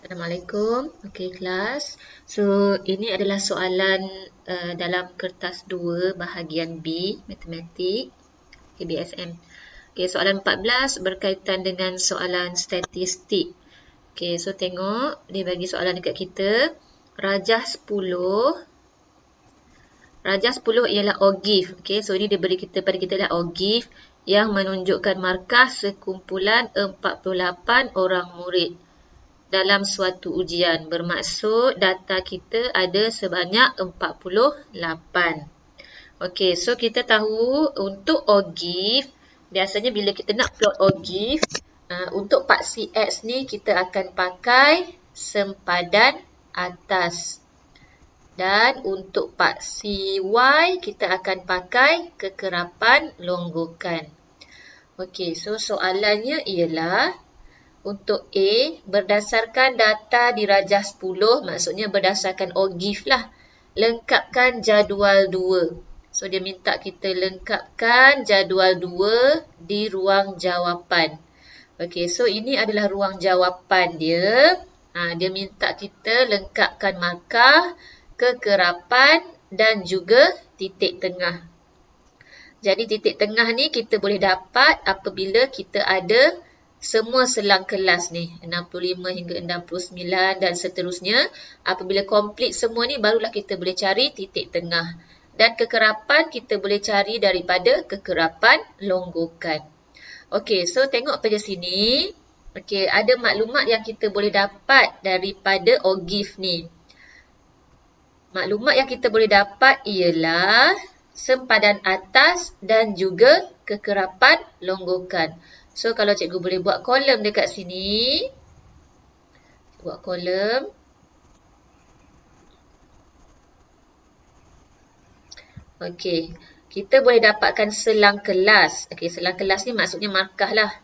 Assalamualaikum. Okey, kelas. So, ini adalah soalan dalam kertas 2 bahagian B, matematik, BSM. Okey, soalan 14 berkaitan dengan soalan statistik. Okey, so tengok dia bagi soalan dekat kita. Rajah 10 ialah ogive. Okey, so ini dia beri kita pada kita adalah ogive yang menunjukkan markah sekumpulan 48 orang murid dalam suatu ujian. Bermaksud data kita ada sebanyak 48. Okey, so kita tahu untuk ogive, biasanya bila kita nak plot ogive, untuk paksi X ni kita akan pakai sempadan atas. Dan untuk paksi Y, kita akan pakai kekerapan longgokan. Okey, so soalannya ialah untuk A, berdasarkan data di rajah 10, maksudnya berdasarkan ogive lah, lengkapkan jadual 2. So, dia minta kita lengkapkan jadual 2 di ruang jawapan. Okey, so ini adalah ruang jawapan dia. Dia minta kita lengkapkan markah, kekerapan dan juga titik tengah. Jadi, titik tengah ni kita boleh dapat apabila kita ada semua selang kelas ni, 65 hingga 69 dan seterusnya. Apabila komplit semua ni, barulah kita boleh cari titik tengah. Dan kekerapan kita boleh cari daripada kekerapan longgokan. Okey, so tengok pada sini. Okey, ada maklumat yang kita boleh dapat daripada ogive ni. Maklumat yang kita boleh dapat ialah sempadan atas dan juga kekerapan longgokan. So, kalau cikgu boleh buat kolom dekat sini. Buat kolom. Okey. Kita boleh dapatkan selang kelas. Okey, selang kelas ni maksudnya markah lah.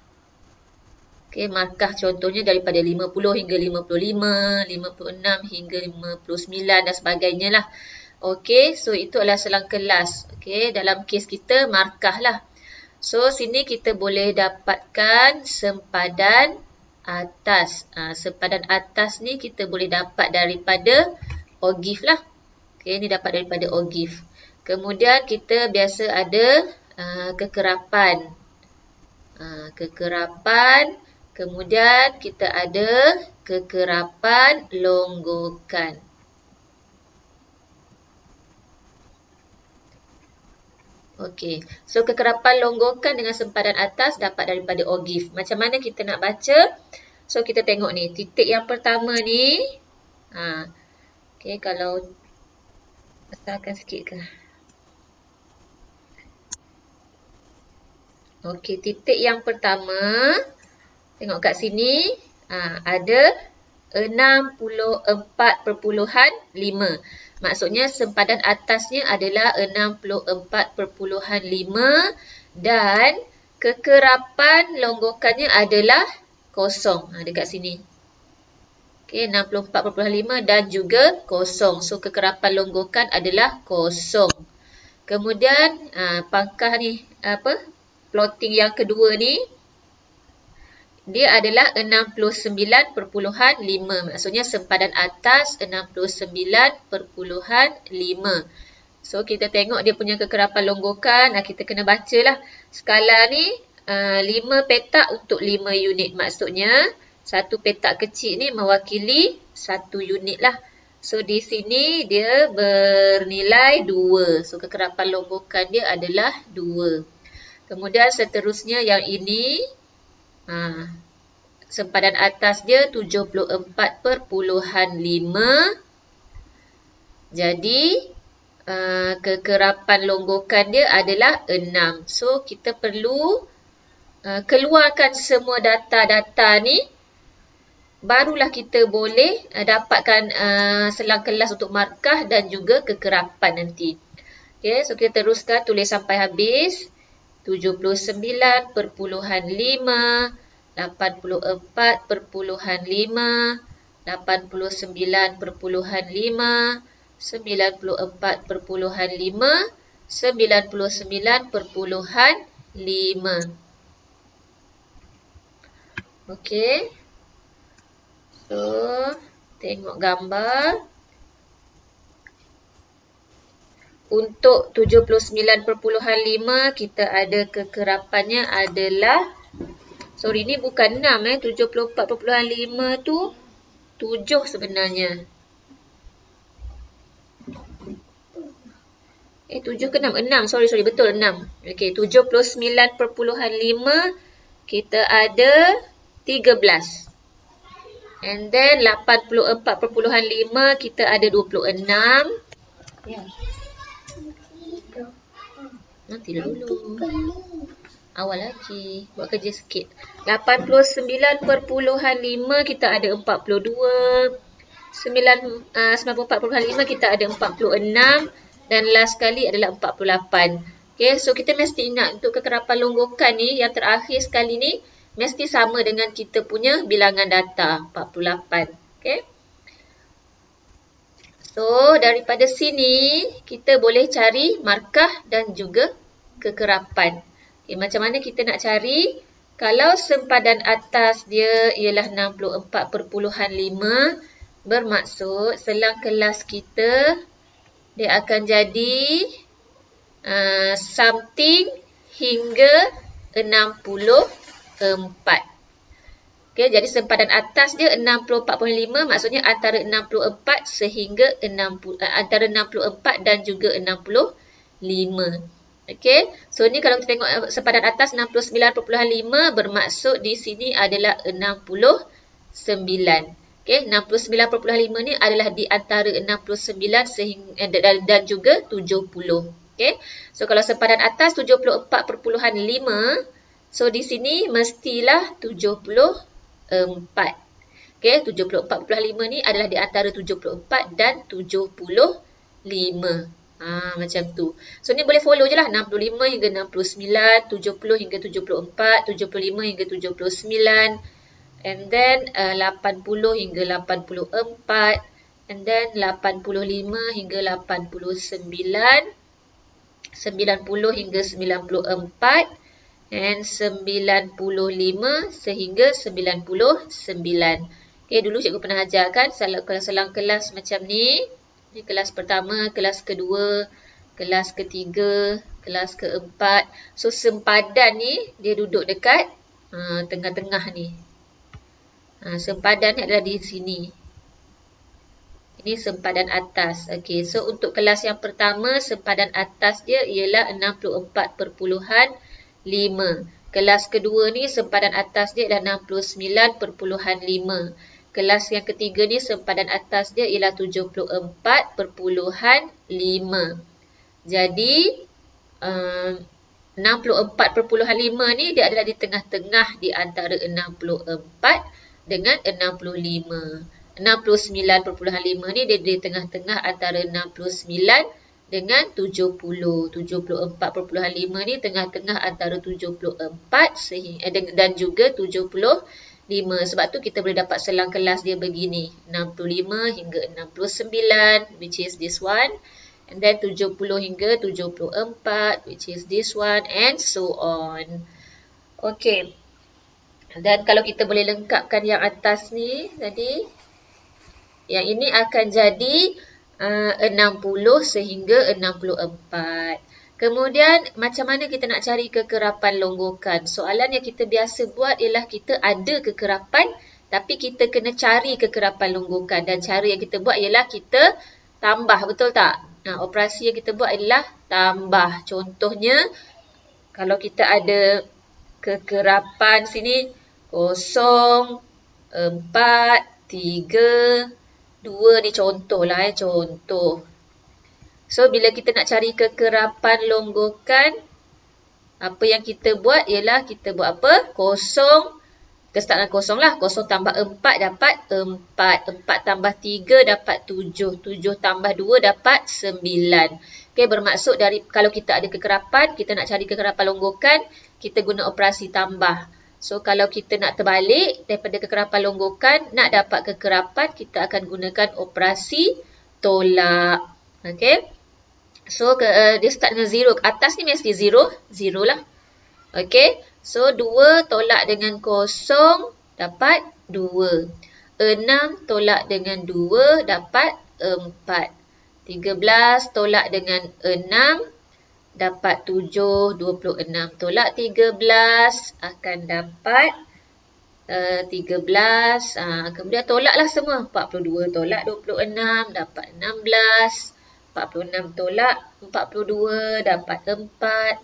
Okey, markah contohnya daripada 50 hingga 55, 56 hingga 59 dan sebagainya lah. Okey, so itu adalah selang kelas. Okey, dalam kes kita markah lah. So, sini kita boleh dapatkan sempadan atas. Sempadan atas ni kita boleh dapat daripada ogive lah. Okay, ni dapat daripada ogive. Kemudian kita biasa ada kekerapan. Kekerapan. Kemudian kita ada kekerapan longgokan. Okey, so kekerapan longgokan dengan sempadan atas dapat daripada ogive. Macam mana kita nak baca? So, kita tengok ni. Titik yang pertama ni. Okey, kalau besarkan sikit ke? Okey, titik yang pertama. Tengok kat sini. Ada 64.5. Maksudnya sempadan atasnya adalah 64.5 dan kekerapan longgokannya adalah kosong. Dekat sini. Okey, 64.5 dan juga kosong. So, kekerapan longgokan adalah kosong. Kemudian, pangkah ni, plotting yang kedua ni, dia adalah 69.5. Maksudnya sempadan atas 69.5. So, kita tengok dia punya kekerapan longgokan. Kita kena bacalah. Skala ni 5 petak untuk 5 unit. Maksudnya, satu petak kecil ni mewakili 1 unit lah. So, di sini dia bernilai 2. So, kekerapan longgokan dia adalah 2. Kemudian seterusnya yang ini, sempadan atas dia 74.5. Jadi, kekerapan longgokan dia adalah 6. So, kita perlu keluarkan semua data-data ni. Barulah kita boleh dapatkan selang kelas untuk markah dan juga kekerapan nanti. Okay, so kita teruskan tulis sampai habis. 79.5, 84.5, 89.5, 94.5, 99.5. Okey. So, Tengok gambar. Untuk 79.5 kita ada kekerapannya adalah, sorry ni bukan 6 74.5 tu 7 sebenarnya. 7 ke 6? 6, sorry betul 6. Okey, 79.5 kita ada 13. And then 84.5 kita ada 26. Ya. Nanti dulu. Awal lagi. Buat kerja sikit. 89.5 kita ada 42. 94.5 kita ada 46. Dan last kali adalah 48. Okay, so kita mesti ingat untuk kekerapan longgokan ni, yang terakhir sekali ni, mesti sama dengan kita punya bilangan data, 48. Okay. So, daripada sini, kita boleh cari markah dan juga kekerapan. Okay, macam mana kita nak cari? Kalau sempadan atas dia ialah 64.5, bermaksud selang kelas kita, dia akan jadi something hingga 64. Okay, jadi sempadan atas dia 64.5, maksudnya antara 64 sehingga 60, antara 64 dan juga 65. Okay, so ni kalau kita tengok sempadan atas 69.5, bermaksud di sini adalah 69. Okay, 69.5 ni adalah di antara 69 sehingga dan juga 70. Okay, so kalau sempadan atas 74.5, so di sini mestilah 74. Okay, 74.5 ni adalah di antara 74 dan 75. Macam tu. So ni boleh follow je lah, 65 hingga 69, 70 hingga 74, 75 hingga 79. And then 80 hingga 84, and then 85 hingga 89, 90 hingga 94, and 95 sehingga 99. Okay, dulu cikgu pernah ajarkan kalau selang kelas macam ni. Ini kelas pertama, kelas kedua, kelas ketiga, kelas keempat. So sempadan ni dia duduk dekat tengah-tengah ni. Sempadan ni adalah di sini. Ini sempadan atas. Okey, so untuk kelas yang pertama, sempadan atas dia ialah 64.5. Kelas kedua ni sempadan atas dia ialah 69.5. Kelas yang ketiga ni sempadan atas dia ialah 74.5. Jadi 64.5 ni dia adalah di tengah-tengah di antara 64 dengan 65. 69.5 ni dia di tengah-tengah antara 69 dengan 70. 74.5 ni tengah-tengah antara 74 dan juga 75. Sebab tu kita boleh dapat selang kelas dia begini. 65 hingga 69, which is this one. And then 70 hingga 74, which is this one, and so on. Okay. Dan kalau kita boleh lengkapkan yang atas ni tadi, yang ini akan jadi 60 sehingga 64. Kemudian, macam mana kita nak cari kekerapan longgokan? Soalan yang kita biasa buat ialah kita ada kekerapan, tapi kita kena cari kekerapan longgokan. Dan cara yang kita buat ialah kita tambah, betul tak? Operasi yang kita buat adalah tambah. Contohnya, kalau kita ada kekerapan sini 0, 4, 3, 2 ni contoh lah contoh. So bila kita nak cari kekerapan longgokan, apa yang kita buat ialah kita buat apa? 0, kita start dengan 0 lah. 0 tambah 4 dapat 4. 4 tambah 3 dapat 7. 7 tambah 2 dapat 9. Okay, bermaksud dari kalau kita ada kekerapan, kita nak cari kekerapan longgokan, kita guna operasi tambah. So kalau kita nak terbalik daripada kekerapan longgokan, nak dapat kekerapan, kita akan gunakan operasi tolak. Okay. So dia start dengan 0. Atas ni mesti 0. 0 lah. Okay. So 2 tolak dengan 0 dapat 2. 6 tolak dengan 2 dapat 4. 13 tolak dengan 6 dapat 7. 26 tolak 13 akan dapat 13. Kemudian tolaklah semua. 42 tolak 26 dapat 16. 46 tolak 42 dapat 4.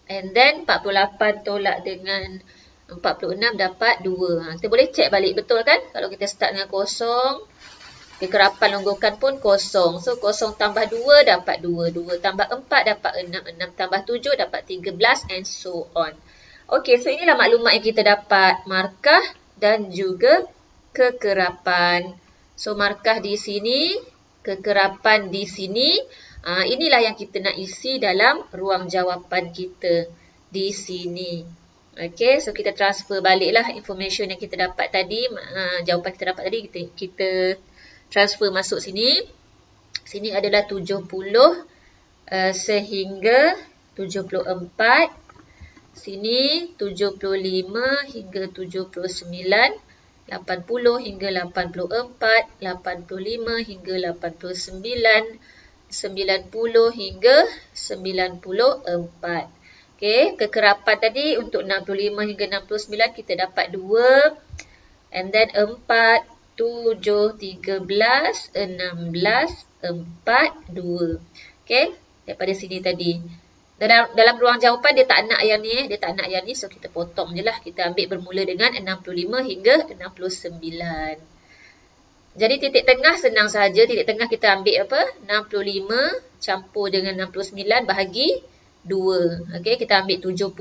And then 48 tolak dengan 46 dapat 2. Kita boleh cek balik, betul kan? Kalau kita start dengan kosong, kekerapan longgokan pun kosong. So, kosong tambah 2 dapat 2. 2 tambah 4 dapat 6. 6 tambah 7 dapat 13 and so on. Okey, so inilah maklumat yang kita dapat. Markah dan juga kekerapan. So, markah di sini, kekerapan di sini. Inilah yang kita nak isi dalam ruang jawapan kita di sini. Okey, so kita transfer baliklah information yang kita dapat tadi, jawapan kita dapat tadi, kita transfer masuk sini. Sini adalah 70 sehingga 74. Sini 75 hingga 79. 80 hingga 84. 85 hingga 89. 90 hingga 94. Okey, kekerapan tadi untuk 65 hingga 69 kita dapat 2. And then 4, 7, 13, 16, 4, 2. Okey, daripada sini tadi. Dalam ruang jawapan dia tak nak yang ni, so kita potong je lah. Kita ambil bermula dengan 65 hingga 69. Jadi titik tengah senang saja. Titik tengah kita ambil apa? 65 campur dengan 69 bahagi 2. Okey, kita ambil 70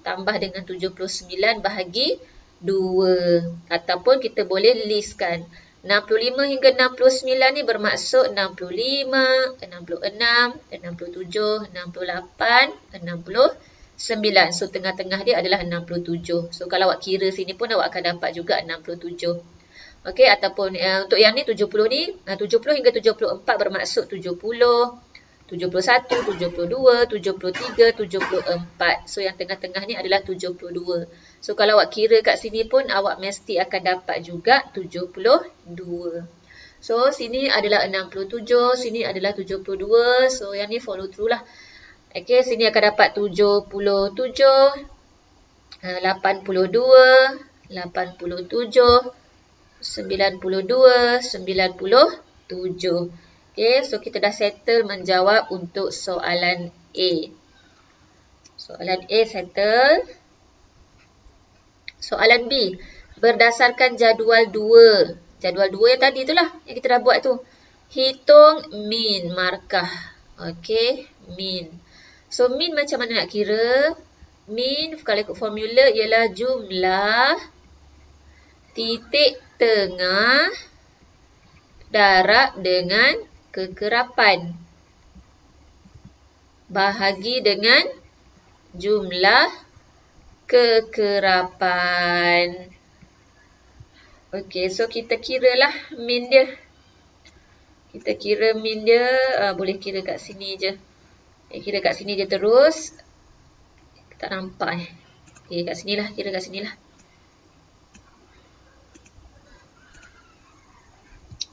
tambah dengan 79 bahagi 2. Ataupun kita boleh listkan. 65 hingga 69 ni bermaksud 65, 66, 67, 68, 69. So, tengah-tengah dia adalah 67. So, kalau awak kira sini pun awak akan dapat juga 67. Okey, ataupun untuk yang ni 70 ni, 70 hingga 74 bermaksud 70, 71, 72, 73, 74. So, yang tengah-tengah ni adalah 72. So, kalau awak kira kat sini pun, awak mesti akan dapat juga 72. So, sini adalah 67, sini adalah 72. So, yang ni follow through lah. Okey, sini akan dapat 77, 82, 87, 92, 97. Okey, so kita dah settle menjawab untuk soalan A. Soalan A settle. Soalan B. Berdasarkan jadual 2. Jadual 2 yang tadi itulah yang kita dah buat tu. Hitung min markah. Okey, min. So, min macam mana nak kira? Min kalau ikut formula ialah jumlah titik tengah darab dengan kekerapan bahagi dengan jumlah kekerapan. Okey, so kita kiralah min dia. Kita kira min dia, boleh kira kat sini je. Kira kat sini je terus. Tak nampak ni. Okey, kat sinilah, kira kat sinilah.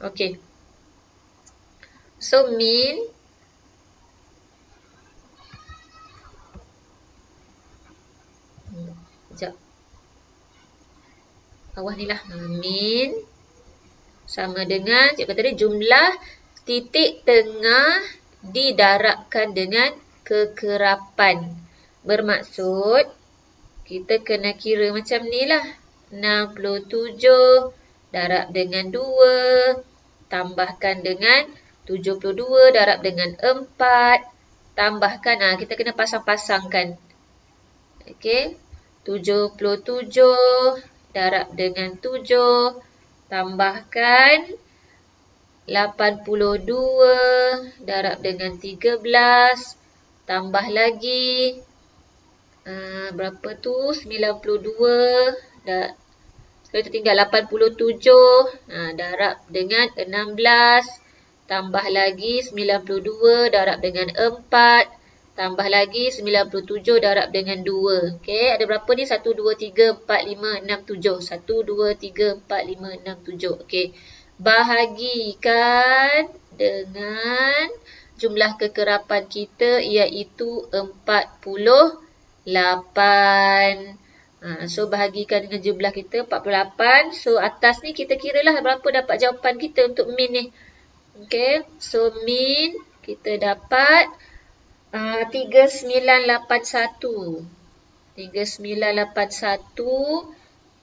Okey. So, min sekejap. Bawah ni lah. Min sama dengan, cikgu kata dia jumlah titik tengah didarabkan dengan kekerapan. Bermaksud, kita kena kira macam ni lah. 67 darab dengan 2. Tambahkan dengan 72 darab dengan 4. Tambahkan, kita kena pasang-pasangkan. Okey. 77 darab dengan 7. Tambahkan 82 darab dengan 13. Tambah lagi. Berapa tu? 92. Sekarang kita tinggal 87. Darab dengan 16. Tambah lagi 92 darab dengan 4. Tambah lagi 97 darab dengan 2. Okey, ada berapa ni? 1, 2, 3, 4, 5, 6, 7. 1, 2, 3, 4, 5, 6, 7. Okey. Bahagikan dengan jumlah kekerapan kita iaitu 48. So, bahagikan dengan jumlah kita 48. So, atas ni kita kiralah berapa dapat jawapan kita untuk min ni. Okey. So, min kita dapat 3981. 3981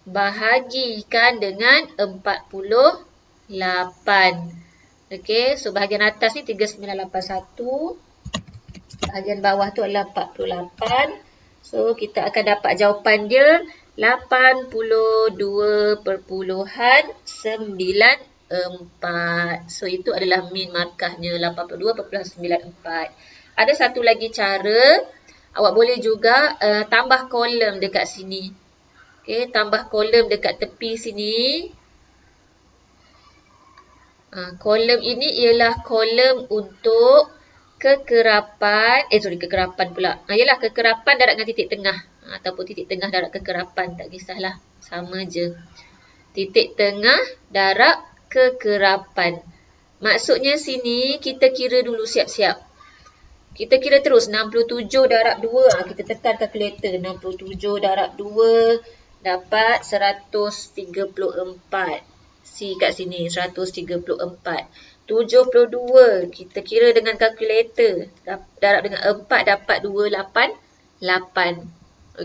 bahagikan dengan 48. Okey, so bahagian atas ni 3981. Bahagian bawah tu adalah 48. So kita akan dapat jawapan dia 82.94. So itu adalah min markahnya 82.94. Ada satu lagi cara, awak boleh juga tambah kolom dekat sini. Okey, tambah kolom dekat tepi sini. Kolom ini ialah kolom untuk kekerapan, kekerapan pula. Ialah kekerapan darab dengan titik tengah. Ataupun titik tengah darab kekerapan, tak kisahlah. Sama je. Titik tengah darab kekerapan. Maksudnya sini kita kira dulu siap-siap. Kita kira terus 67 darab 2. Kita tekan kalkulator. 67 darab 2 dapat 134. C kat sini 134. 72 kita kira dengan kalkulator. Darab dengan 4 dapat 288.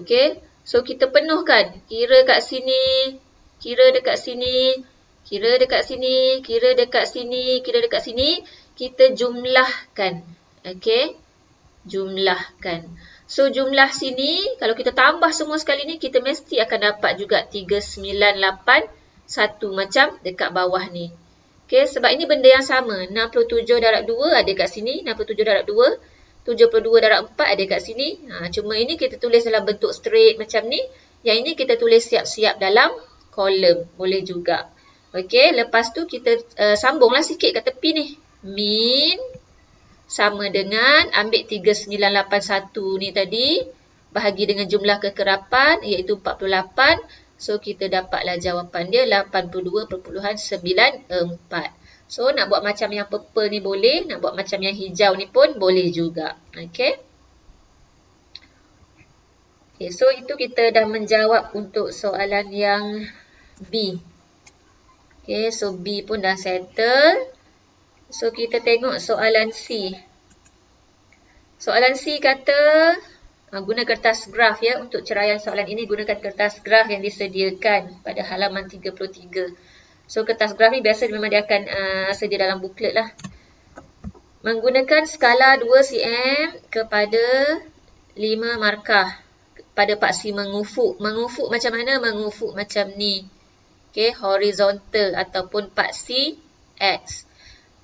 Okey. So kita penuhkan. Kira kat sini. Kira dekat sini. Kira dekat sini. Kira dekat sini. Kira dekat sini. Kita jumlahkan. Okey. Jumlahkan. So jumlah sini, kalau kita tambah semua sekali ni, kita mesti akan dapat juga 3981 macam dekat bawah ni. Okey, sebab ini benda yang sama. 67 darab 2 ada kat sini. 67 darab 2. 72 darab 4 ada kat sini. Cuma ini kita tulis dalam bentuk straight macam ni. Yang ini kita tulis siap-siap dalam kolom. Boleh juga. Okey, lepas tu kita sambunglah sikit kat tepi ni. Min sama dengan ambil 3981 ni tadi. Bahagi dengan jumlah kekerapan iaitu 48. So, kita dapatlah jawapan dia 82.94. So, nak buat macam yang purple ni boleh. Nak buat macam yang hijau ni pun boleh juga. Okay. Okay, so itu kita dah menjawab untuk soalan yang B. Okay, so B pun dah settle. So, kita tengok soalan C. Soalan C kata, guna kertas graf ya. Untuk ceraian soalan ini, gunakan kertas graf yang disediakan pada halaman 33. So, kertas graf ni biasa memang dia akan sedia dalam buklet lah. Menggunakan skala 2 cm kepada 5 markah pada paksi mengufuk. Mengufuk macam mana? Mengufuk macam ni. Okay, horizontal ataupun paksi X.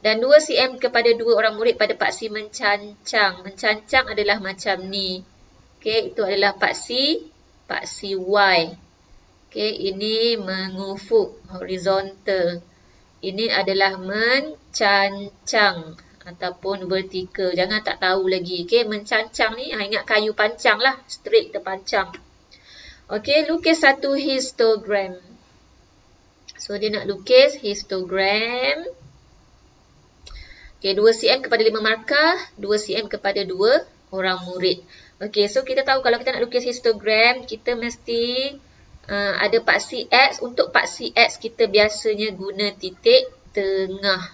Dan 2 cm kepada 2 orang murid pada paksi mencancang. Mencancang adalah macam ni. Okay, itu adalah paksi Y. Okay, ini mengufuk, horizontal. Ini adalah mencancang ataupun vertikal. Jangan tak tahu lagi. Okay, mencancang ni, ingat kayu pancang lah. Straight terpancang. Okay, lukis satu histogram. So, dia nak lukis histogram. Okay, 2 cm kepada 5 markah, 2 cm kepada 2 orang murid. Okay, so kita tahu kalau kita nak lukis histogram, kita mesti ada paksi X. Untuk paksi X, kita biasanya guna titik tengah.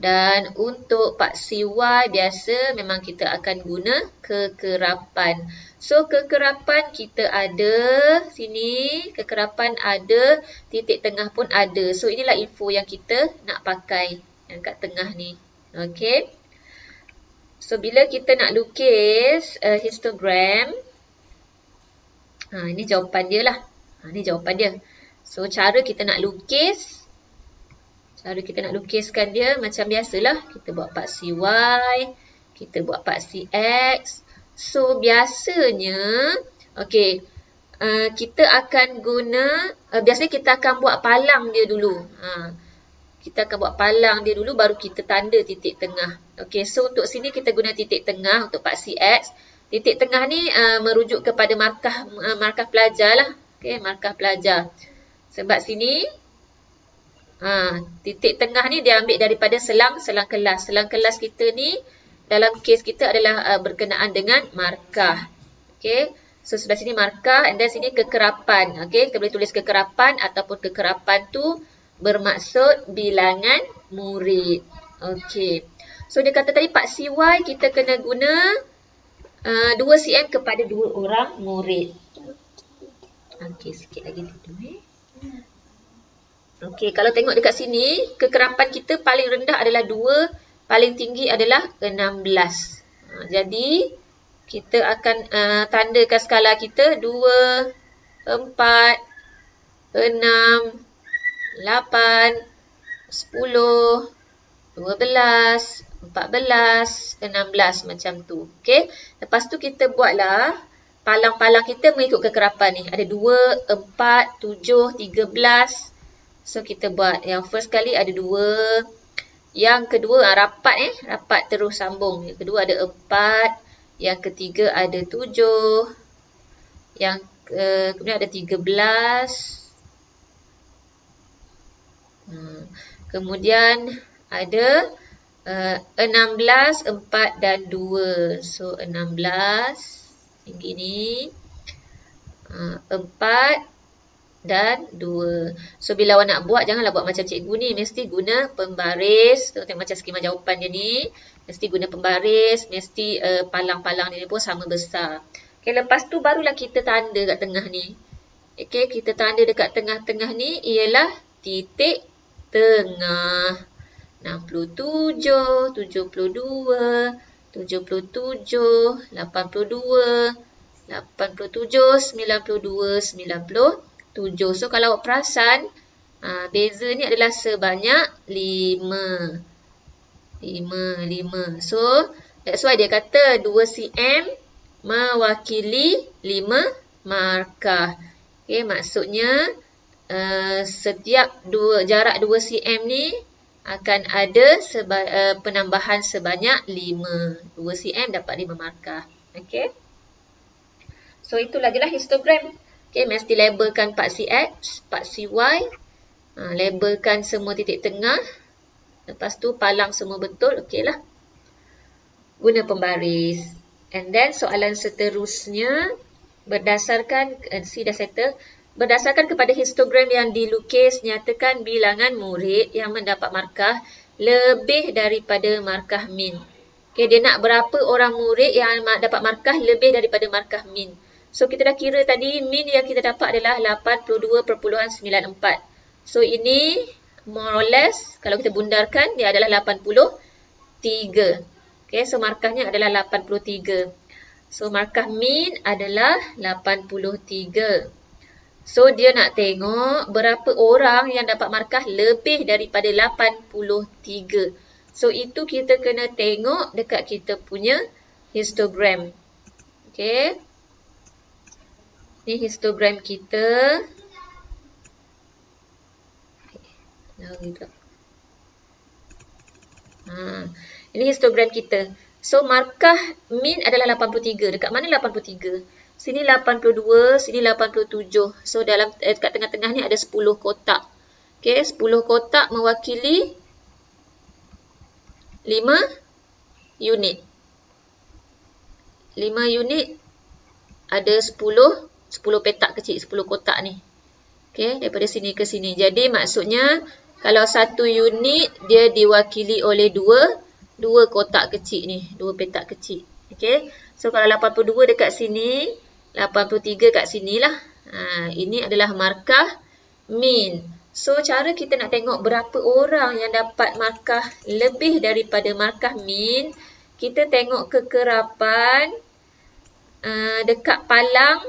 Dan untuk paksi Y, biasa memang kita akan guna kekerapan. So, kekerapan kita ada sini, kekerapan ada, titik tengah pun ada. So, inilah info yang kita nak pakai. Yang kat tengah ni. Okay. So, bila kita nak lukis histogram. Ini jawapan dia lah. Ini jawapan dia. So, cara kita nak lukis. Cara kita nak lukiskan dia macam biasalah. Kita buat paksi Y. Kita buat paksi X. So, biasanya. Okay. Kita akan guna. Biasanya kita akan buat palang dia dulu. Kita akan buat palang dia dulu, baru kita tanda titik tengah. Okey, so untuk sini kita guna titik tengah untuk paksi X. Titik tengah ni merujuk kepada markah pelajar lah. Okey, markah pelajar. Sebab sini titik tengah ni dia ambil daripada selang kelas. Selang kelas kita ni dalam kes kita adalah berkenaan dengan markah. Okey. So sebelah sini markah and then sini kekerapan. Okey, kita boleh tulis kekerapan ataupun kekerapan tu bermaksud bilangan murid. Okey. So dia kata tadi paksi Y kita kena guna 2 cm kepada 2 orang murid. Okey, sikit lagi tidur Okey, kalau tengok dekat sini, kekerapan kita paling rendah adalah 2, paling tinggi adalah 16. Jadi, kita akan tandakan skala kita 2, 4, 6, 8, 10, 12, 14, 16 macam tu. Okey. Lepas tu kita buatlah palang-palang kita mengikut kekerapan ni. Ada 2, 4, 7, 13. So kita buat yang first kali ada 2. Yang kedua rapat rapat terus sambung. Yang kedua ada 4. Yang ketiga ada 7. Yang kemudian ada 13. Kemudian ada 16, 4 dan 2. So 16 tinggi ni 4 dan 2. So bila awak nak buat, janganlah buat macam cikgu ni. Mesti guna pembaris. Tengok macam skema jawapan dia ni. Mesti guna pembaris. Mesti palang-palang dia pun sama besar. Okay, lepas tu barulah kita tanda kat tengah ni. Okay, kita tanda dekat tengah-tengah ni ialah titik tengah. 67, 72, 77, 82, 87, 92, 90. 7. So kalau awak perasan, beza ni adalah sebanyak 5. So that's why dia kata 2 cm mewakili 5 markah. Okay, maksudnya setiap jarak 2 cm ni akan ada penambahan sebanyak 5. 2 cm dapat 5 markah. Okay. So itulah jelah histogram. Okay, mesti labelkan paksi X, paksi Y. Labelkan semua titik tengah. Lepas tu palang semua betul. Okey lah. Guna pembaris. And then soalan seterusnya. Berdasarkan, C dah settle. Berdasarkan kepada histogram yang dilukis, nyatakan bilangan murid yang mendapat markah lebih daripada markah min. Okay, dia nak berapa orang murid yang dapat markah lebih daripada markah min. So, kita dah kira tadi min yang kita dapat adalah 82.94. So, ini more or less, kalau kita bundarkan, dia adalah 83. Okay, so markahnya adalah 83. So, markah min adalah 83. So, dia nak tengok berapa orang yang dapat markah lebih daripada 83. So, itu kita kena tengok dekat kita punya histogram. Okay. Ini histogram kita. Ini histogram kita. So, markah min adalah 83. Dekat mana 83? Sini 82, sini 87. So, dekat tengah-tengah ni ada 10 kotak. Okay, 10 kotak mewakili 5 unit. 5 unit ada 10 petak kecil, 10 kotak ni. Okay, daripada sini ke sini. Jadi maksudnya kalau satu unit dia diwakili oleh dua kotak kecil ni, 2 petak kecil. Okay, so kalau 82 dekat sini, 83 kat sinilah. Ini adalah markah min. So cara kita nak tengok berapa orang yang dapat markah lebih daripada markah min, kita tengok kekerapan dekat palang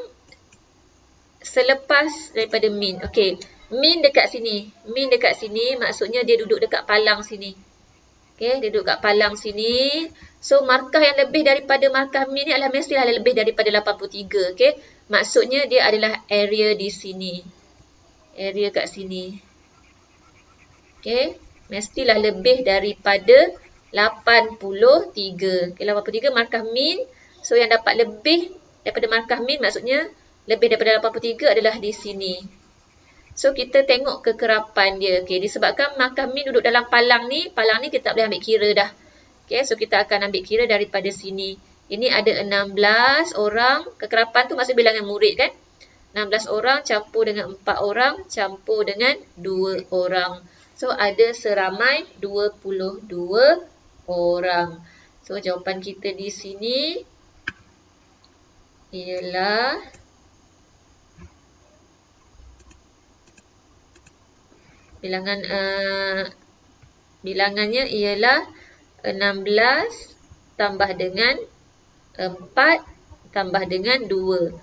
selepas daripada min. Okey, min dekat sini. Min dekat sini maksudnya dia duduk dekat palang sini. Okey, dia duduk kat palang sini. So, markah yang lebih daripada markah min ni adalah mestilah lebih daripada 83. Okey, maksudnya dia adalah area di sini. Area kat sini. Okey, mestilah lebih daripada 83. Okay, 83 markah min. So, yang dapat lebih daripada markah min maksudnya lebih daripada 83 adalah di sini. So, kita tengok kekerapan dia. Okay, disebabkan markah min duduk dalam palang ni kita tak boleh ambil kira dah. Okay, so kita akan ambil kira daripada sini. Ini ada 16 orang. Kekerapan tu maksud bilangan murid kan? 16 orang campur dengan 4 orang campur dengan 2 orang. So, ada seramai 22 orang. So, jawapan kita di sini ialah bilangannya ialah 16 tambah dengan 4 tambah dengan 2.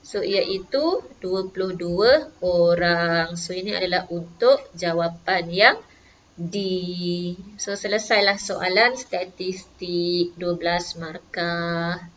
So, iaitu 22 orang. So, ini adalah untuk jawapan yang D. So, selesailah soalan statistik 12 markah.